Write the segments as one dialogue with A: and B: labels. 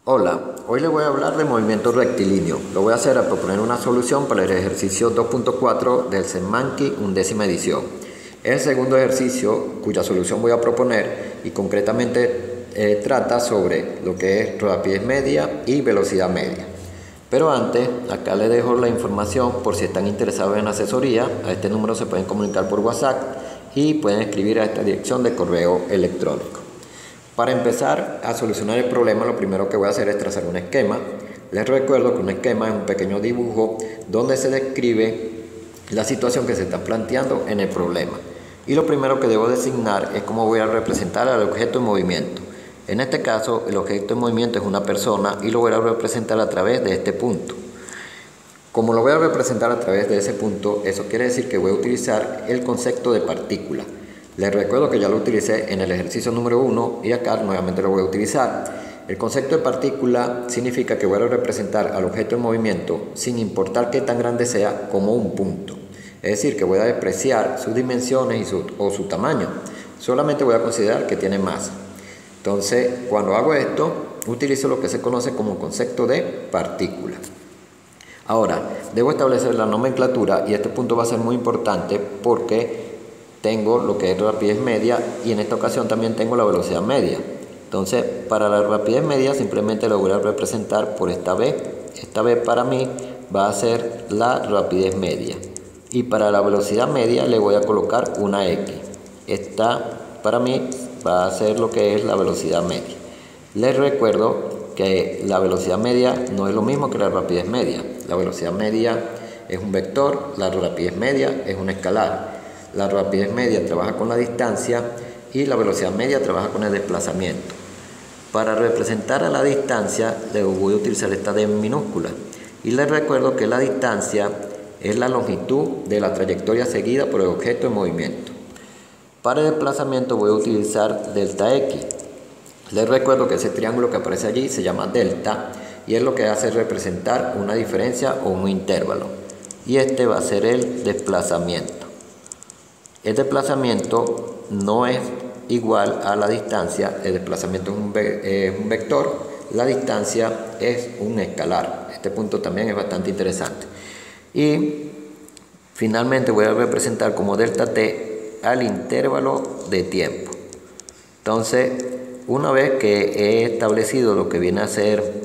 A: Hola, hoy les voy a hablar de movimiento rectilíneo. Lo voy a hacer a proponer una solución para el ejercicio 2.4 del Semanki, undécima edición. Es el segundo ejercicio cuya solución voy a proponer y concretamente trata sobre lo que es rapidez media y velocidad media. Pero antes, acá les dejo la información por si están interesados en asesoría. A este número se pueden comunicar por WhatsApp y pueden escribir a esta dirección de correo electrónico. Para empezar a solucionar el problema, lo primero que voy a hacer es trazar un esquema. Les recuerdo que un esquema es un pequeño dibujo donde se describe la situación que se está planteando en el problema. Y lo primero que debo designar es cómo voy a representar al objeto en movimiento. En este caso, el objeto en movimiento es una persona y lo voy a representar a través de este punto. Como lo voy a representar a través de ese punto, eso quiere decir que voy a utilizar el concepto de partícula. Les recuerdo que ya lo utilicé en el ejercicio número 1 y acá nuevamente lo voy a utilizar. El concepto de partícula significa que voy a representar al objeto en movimiento sin importar qué tan grande sea como un punto. Es decir, que voy a despreciar sus dimensiones o su tamaño. Solamente voy a considerar que tiene masa. Entonces, cuando hago esto, utilizo lo que se conoce como concepto de partícula. Ahora, debo establecer la nomenclatura y este punto va a ser muy importante porque tengo lo que es rapidez media y en esta ocasión también tengo la velocidad media. Entonces, para la rapidez media simplemente lo voy a representar por esta B. Esta B para mí va a ser la rapidez media. Y para la velocidad media le voy a colocar una X. Esta para mí va a ser lo que es la velocidad media. Les recuerdo que la velocidad media no es lo mismo que la rapidez media. La velocidad media es un vector, la rapidez media es un escalar. La rapidez media trabaja con la distancia y la velocidad media trabaja con el desplazamiento. Para representar a la distancia le voy a utilizar esta D minúscula. Y les recuerdo que la distancia es la longitud de la trayectoria seguida por el objeto en movimiento. Para el desplazamiento voy a utilizar delta X. Les recuerdo que ese triángulo que aparece allí se llama delta y es lo que hace representar una diferencia o un intervalo. Y este va a ser el desplazamiento. El desplazamiento no es igual a la distancia, el desplazamiento es un vector, la distancia es un escalar. Este punto también es bastante interesante. Y finalmente voy a representar como delta t al intervalo de tiempo. Entonces, una vez que he establecido lo que viene a ser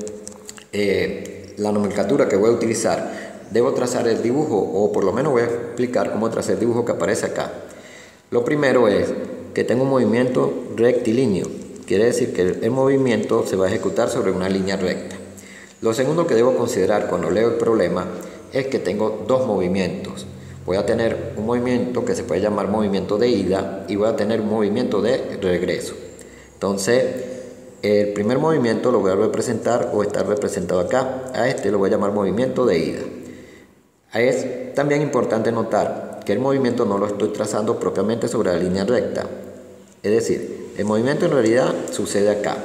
A: la nomenclatura que voy a utilizar, debo trazar el dibujo, o por lo menos voy a explicar cómo trazar el dibujo que aparece acá. Lo primero es que tengo un movimiento rectilíneo, quiere decir que el movimiento se va a ejecutar sobre una línea recta. Lo segundo que debo considerar cuando leo el problema es que tengo dos movimientos. Voy a tener un movimiento que se puede llamar movimiento de ida y voy a tener un movimiento de regreso. Entonces, el primer movimiento lo voy a representar o está representado acá. A este lo voy a llamar movimiento de ida. Es también importante notar que el movimiento no lo estoy trazando propiamente sobre la línea recta. Es decir, el movimiento en realidad sucede acá.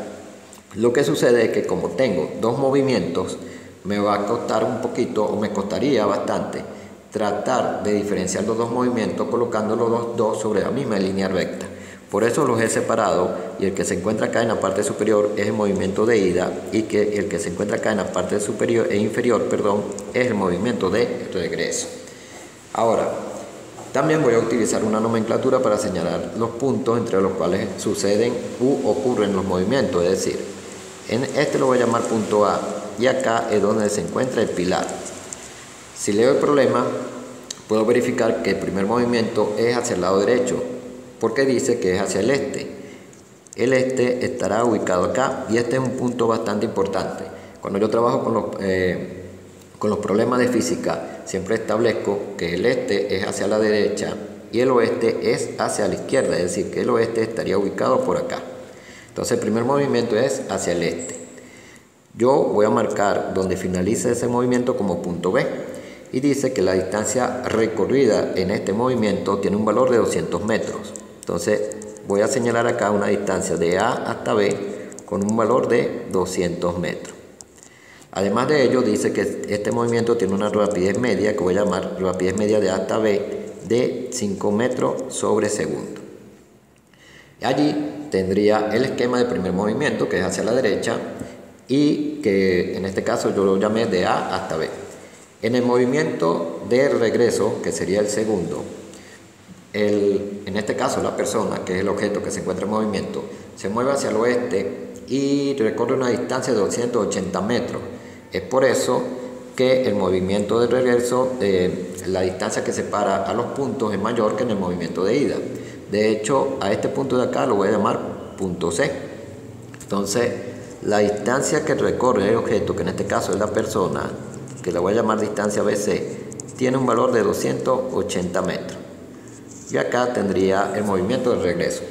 A: Lo que sucede es que como tengo dos movimientos, me va a costar un poquito, o me costaría bastante, tratar de diferenciar los dos movimientos colocándolos los dos sobre la misma línea recta. Por eso los he separado y el que se encuentra acá en la parte superior es el movimiento de ida y que el que se encuentra acá en la parte inferior es el movimiento de regreso. Ahora, también voy a utilizar una nomenclatura para señalar los puntos entre los cuales suceden u ocurren los movimientos, es decir, en este lo voy a llamar punto A y acá es donde se encuentra el pilar. Si leo el problema, puedo verificar que el primer movimiento es hacia el lado derecho, porque dice que es hacia el este. El este estará ubicado acá y este es un punto bastante importante. Cuando yo trabajo con los problemas de física, siempre establezco que el este es hacia la derecha y el oeste es hacia la izquierda, es decir, que el oeste estaría ubicado por acá. Entonces el primer movimiento es hacia el este. Yo voy a marcar donde finaliza ese movimiento como punto B y dice que la distancia recorrida en este movimiento tiene un valor de 200 metros. Entonces voy a señalar acá una distancia de A hasta B con un valor de 200 metros. Además de ello, dice que este movimiento tiene una rapidez media, que voy a llamar rapidez media de A hasta B, de 5 metros sobre segundo. Allí tendría el esquema de primer movimiento, que es hacia la derecha, y que en este caso yo lo llamé de A hasta B. En el movimiento de regreso, que sería el segundo, en este caso la persona, que es el objeto que se encuentra en movimiento, se mueve hacia el oeste y recorre una distancia de 280 metros. Es por eso que el movimiento de regreso, la distancia que separa a los puntos es mayor que en el movimiento de ida. De hecho, a este punto de acá lo voy a llamar punto C. Entonces, la distancia que recorre el objeto, que en este caso es la persona, que la voy a llamar distancia BC, tiene un valor de 280 metros. Y acá tendría el movimiento de regreso.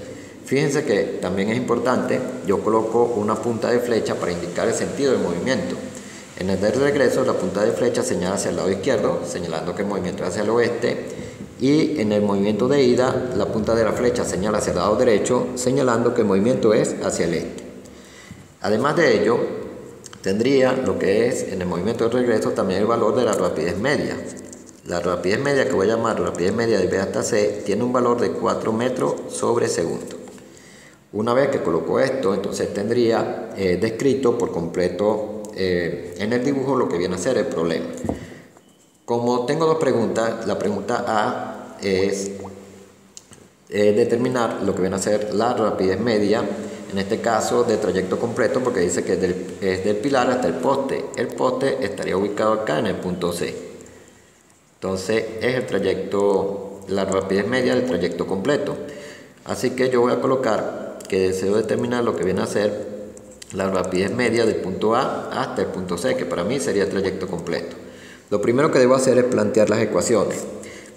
A: Fíjense que también es importante, yo coloco una punta de flecha para indicar el sentido del movimiento. En el de regreso, la punta de flecha señala hacia el lado izquierdo, señalando que el movimiento es hacia el oeste. Y en el movimiento de ida, la punta de la flecha señala hacia el lado derecho, señalando que el movimiento es hacia el este. Además de ello, tendría lo que es en el movimiento de regreso también el valor de la rapidez media. La rapidez media, que voy a llamar rapidez media de B hasta C, tiene un valor de 4 metros sobre segundo. Una vez que coloco esto, entonces tendría descrito por completo en el dibujo lo que viene a ser el problema. Como tengo dos preguntas, la pregunta A es determinar lo que viene a ser la rapidez media, en este caso de trayecto completo, porque dice que es del pilar hasta el poste. El poste estaría ubicado acá en el punto C. Entonces es el trayecto, la rapidez media del trayecto completo. Así que yo voy a colocar que deseo determinar lo que viene a ser la rapidez media del punto A hasta el punto C, que para mí sería el trayecto completo. Lo primero que debo hacer es plantear las ecuaciones.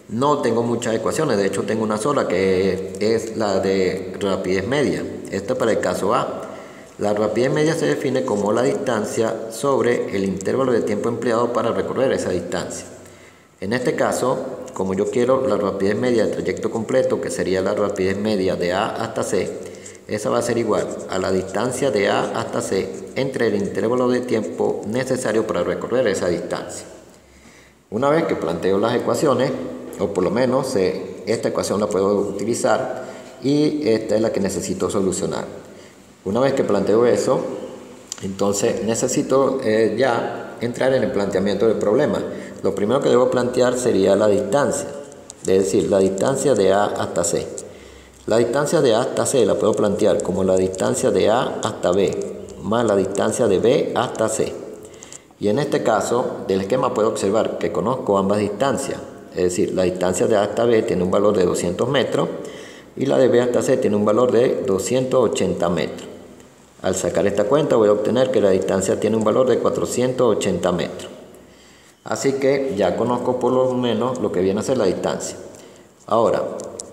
A: No tengo muchas ecuaciones, de hecho tengo una sola, que es la de rapidez media. Esta para el caso A. La rapidez media se define como la distancia sobre el intervalo de tiempo empleado para recorrer esa distancia. En este caso, como yo quiero la rapidez media del trayecto completo, que sería la rapidez media de A hasta C, esa va a ser igual a la distancia de A hasta C entre el intervalo de tiempo necesario para recorrer esa distancia. Una vez que planteo las ecuaciones, o por lo menos esta ecuación la puedo utilizar y esta es la que necesito solucionar. Una vez que planteo eso, entonces necesito ya entrar en el planteamiento del problema. Lo primero que debo plantear sería la distancia, es decir, la distancia de A hasta C. La distancia de A hasta C la puedo plantear como la distancia de A hasta B más la distancia de B hasta C. Y en este caso, del esquema puedo observar que conozco ambas distancias. Es decir, la distancia de A hasta B tiene un valor de 200 metros y la de B hasta C tiene un valor de 280 metros. Al sacar esta cuenta voy a obtener que la distancia tiene un valor de 480 metros. Así que ya conozco por lo menos lo que viene a ser la distancia. Ahora,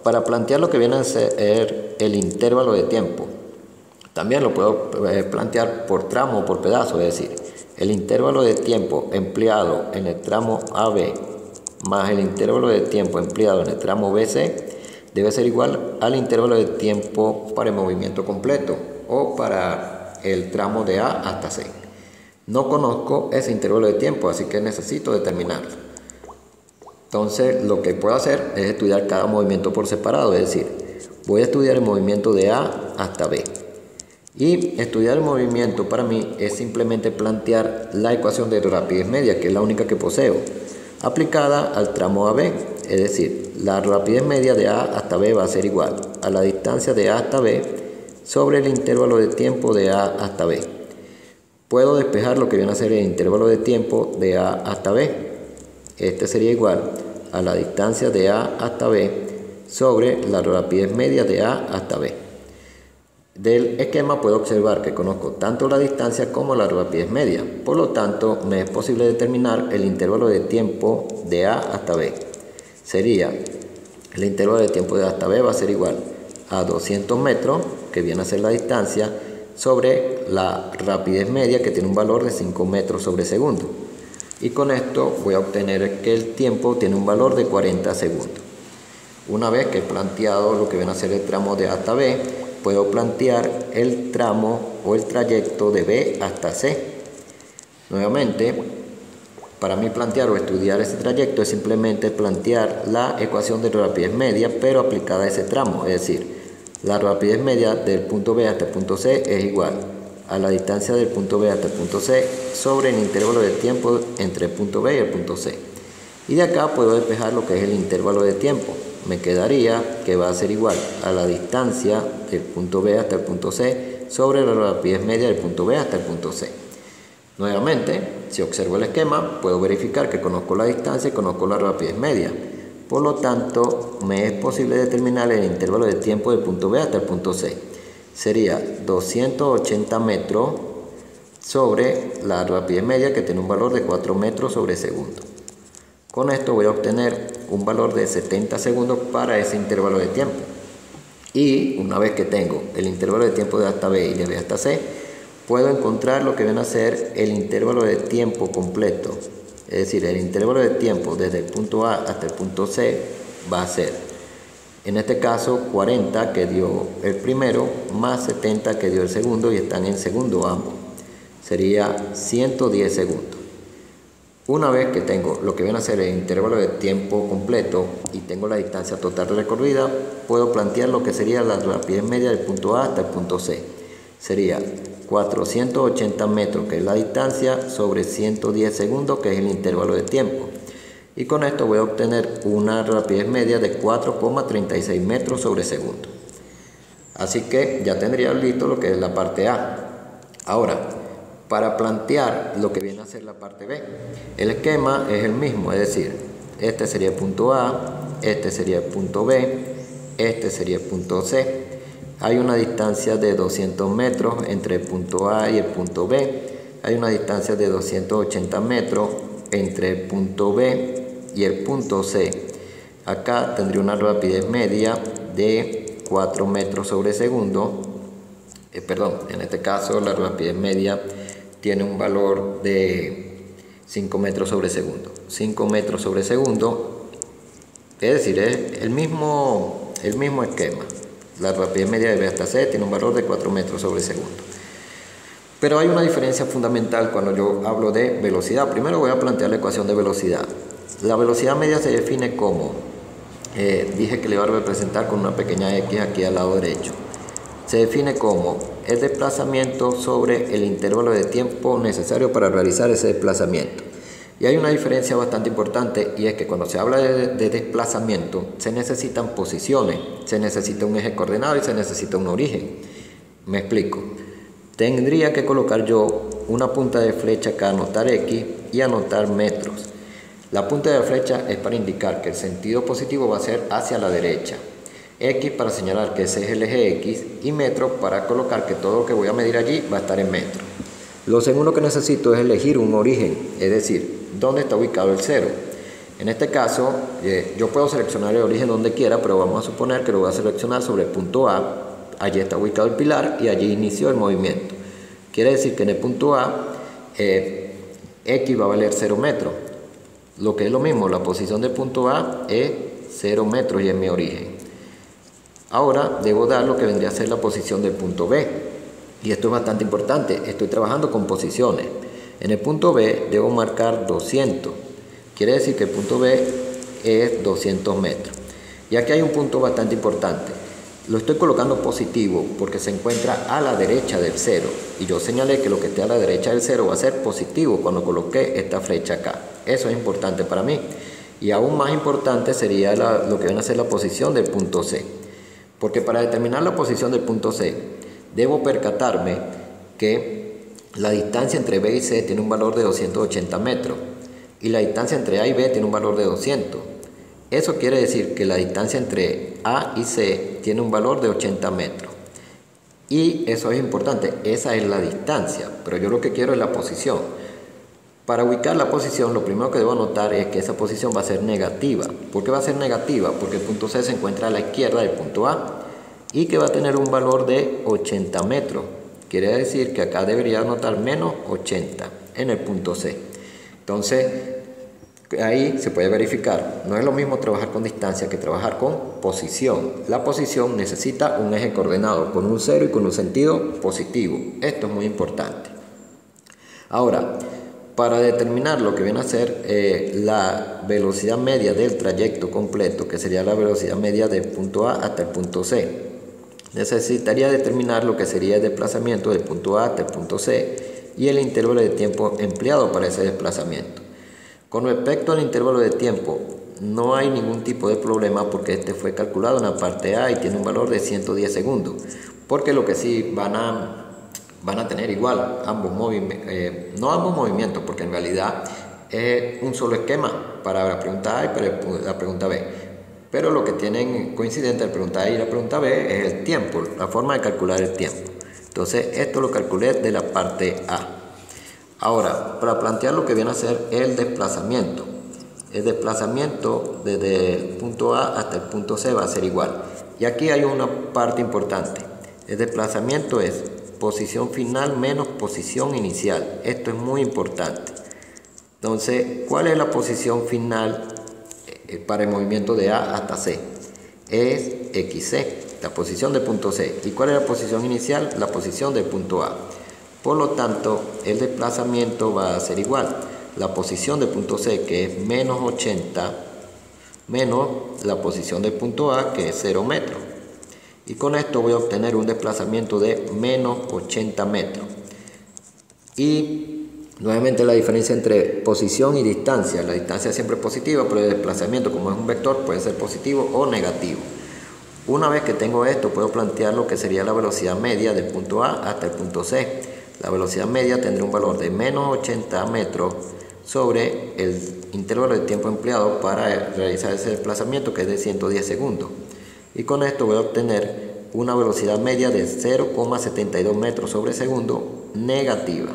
A: para plantear lo que viene a ser el intervalo de tiempo, también lo puedo plantear por tramo o por pedazo, es decir, el intervalo de tiempo empleado en el tramo AB más el intervalo de tiempo empleado en el tramo BC debe ser igual al intervalo de tiempo para el movimiento completo o para el tramo de A hasta C. No conozco ese intervalo de tiempo, así que necesito determinarlo. Entonces lo que puedo hacer es estudiar cada movimiento por separado, es decir, voy a estudiar el movimiento de A hasta B. Y estudiar el movimiento para mí es simplemente plantear la ecuación de rapidez media, que es la única que poseo, aplicada al tramo AB, es decir, la rapidez media de A hasta B va a ser igual a la distancia de A hasta B sobre el intervalo de tiempo de A hasta B. Puedo despejar lo que viene a ser el intervalo de tiempo de A hasta B. Este sería igual a la distancia de A hasta B sobre la rapidez media de A hasta B. Del esquema puedo observar que conozco tanto la distancia como la rapidez media, por lo tanto me es posible determinar el intervalo de tiempo de A hasta B. Sería el intervalo de tiempo de A hasta B va a ser igual a 200 metros, que viene a ser la distancia, sobre la rapidez media, que tiene un valor de 5 metros sobre segundo. Y con esto voy a obtener que el tiempo tiene un valor de 40 segundos. Una vez que he planteado lo que viene a ser el tramo de A hasta B, puedo plantear el tramo o el trayecto de B hasta C. Nuevamente, para mí plantear o estudiar ese trayecto es simplemente plantear la ecuación de rapidez media, pero aplicada a ese tramo. Es decir, la rapidez media del punto B hasta el punto C es igual a la distancia del punto B hasta el punto C sobre el intervalo de tiempo entre el punto B y el punto C. Y de acá puedo despejar lo que es el intervalo de tiempo. Me quedaría que va a ser igual a la distancia del punto B hasta el punto C sobre la rapidez media del punto B hasta el punto C. Nuevamente, si observo el esquema, puedo verificar que conozco la distancia y conozco la rapidez media. Por lo tanto, me es posible determinar el intervalo de tiempo del punto B hasta el punto C. Sería 280 metros sobre la rapidez media, que tiene un valor de 4 metros sobre segundo. Con esto voy a obtener un valor de 70 segundos para ese intervalo de tiempo. Y una vez que tengo el intervalo de tiempo de hasta B y de B hasta C, puedo encontrar lo que viene a ser el intervalo de tiempo completo. Es decir, el intervalo de tiempo desde el punto A hasta el punto C va a ser, en este caso, 40 que dio el primero más 70 que dio el segundo, y están en segundo ambos. Sería 110 segundos. Una vez que tengo lo que viene a ser el intervalo de tiempo completo y tengo la distancia total recorrida, puedo plantear lo que sería la rapidez media del punto A hasta el punto C. Sería 480 metros, que es la distancia, sobre 110 segundos, que es el intervalo de tiempo. Y con esto voy a obtener una rapidez media de 4,36 metros sobre segundo. Así que ya tendría listo lo que es la parte A. Ahora, para plantear lo que viene a ser la parte B, el esquema es el mismo, es decir, este sería el punto A, este sería el punto B, este sería el punto C. Hay una distancia de 200 metros entre el punto A y el punto B. Hay una distancia de 280 metros entre el punto B y el punto C. Acá tendría una rapidez media de 4 metros sobre segundo. En este caso la rapidez media tiene un valor de 5 metros sobre segundo. 5 metros sobre segundo, es decir, es el mismo esquema. La rapidez media de B hasta C tiene un valor de 4 metros sobre segundo. Pero hay una diferencia fundamental cuando yo hablo de velocidad. Primero voy a plantear la ecuación de velocidad. La velocidad media se define como, dije que le iba a representar con una pequeña X aquí al lado derecho. Se define como el desplazamiento sobre el intervalo de tiempo necesario para realizar ese desplazamiento. Y hay una diferencia bastante importante, y es que cuando se habla de desplazamiento se necesitan posiciones, se necesita un eje coordenado y se necesita un origen. Me explico. Tendría que colocar yo una punta de flecha acá, anotar X y anotar metros. La punta de flecha es para indicar que el sentido positivo va a ser hacia la derecha. X para señalar que ese es el eje X, y metro para colocar que todo lo que voy a medir allí va a estar en metros. Lo segundo que necesito es elegir un origen, es decir, dónde está ubicado el cero. En este caso, yo puedo seleccionar el origen donde quiera, pero vamos a suponer que lo voy a seleccionar sobre el punto A. Allí está ubicado el pilar y allí inició el movimiento. Quiere decir que en el punto A, X va a valer 0 metros. Lo que es lo mismo, la posición del punto A es 0 metros y es mi origen. Ahora debo dar lo que vendría a ser la posición del punto B. Y esto es bastante importante, estoy trabajando con posiciones. En el punto B debo marcar 200. Quiere decir que el punto B es 200 metros. Y aquí hay un punto bastante importante. Lo estoy colocando positivo porque se encuentra a la derecha del cero. Y yo señalé que lo que esté a la derecha del cero va a ser positivo cuando coloqué esta flecha acá. Eso es importante para mí. Y aún más importante sería lo que viene a ser la posición del punto C. Porque para determinar la posición del punto C, debo percatarme que la distancia entre B y C tiene un valor de 280 metros. Y la distancia entre A y B tiene un valor de 200. Eso quiere decir que la distancia entre A y C tiene un valor de 80 metros. Y eso es importante, esa es la distancia, pero yo lo que quiero es la posición. Para ubicar la posición, lo primero que debo anotar es que esa posición va a ser negativa. ¿Por qué va a ser negativa? Porque el punto C se encuentra a la izquierda del punto A y que va a tener un valor de 80 metros. Quiere decir que acá debería anotar menos 80 en el punto C. Entonces, ahí se puede verificar. No es lo mismo trabajar con distancia que trabajar con posición. La posición necesita un eje coordenado con un cero y con un sentido positivo. Esto es muy importante. Ahora, para determinar lo que viene a ser la velocidad media del trayecto completo, que sería la velocidad media del punto A hasta el punto C, necesitaría determinar lo que sería el desplazamiento del punto A hasta el punto C y el intervalo de tiempo empleado para ese desplazamiento. Con respecto al intervalo de tiempo, no hay ningún tipo de problema porque este fue calculado en la parte A y tiene un valor de 110 segundos. Porque lo que sí van a tener igual ambos movimientos, no ambos movimientos, porque en realidad es un solo esquema para la pregunta A y para la pregunta B. Pero lo que tienen coincidente la pregunta A y la pregunta B es el tiempo, la forma de calcular el tiempo. Entonces esto lo calculé de la parte A. Ahora, para plantear lo que viene a ser el desplazamiento desde el punto A hasta el punto C va a ser igual. Y aquí hay una parte importante. El desplazamiento es posición final menos posición inicial. Esto es muy importante. Entonces, ¿cuál es la posición final para el movimiento de A hasta C? Es XC, la posición del punto C. ¿Y cuál es la posición inicial? La posición del punto A. Por lo tanto, el desplazamiento va a ser igual. La posición del punto C, que es menos 80, menos la posición del punto A, que es 0 metros. Y con esto voy a obtener un desplazamiento de menos 80 metros. Y nuevamente la diferencia entre posición y distancia. La distancia siempre es positiva, pero el desplazamiento, como es un vector, puede ser positivo o negativo. Una vez que tengo esto, puedo plantear lo que sería la velocidad media del punto A hasta el punto C. La velocidad media tendrá un valor de menos 80 metros sobre el intervalo de tiempo empleado para realizar ese desplazamiento, que es de 110 segundos. Y con esto voy a obtener una velocidad media de 0,72 metros sobre segundo negativa.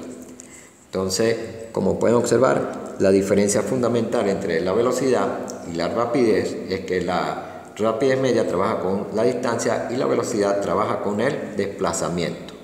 A: Entonces, como pueden observar, la diferencia fundamental entre la velocidad y la rapidez es que la rapidez media trabaja con la distancia y la velocidad trabaja con el desplazamiento.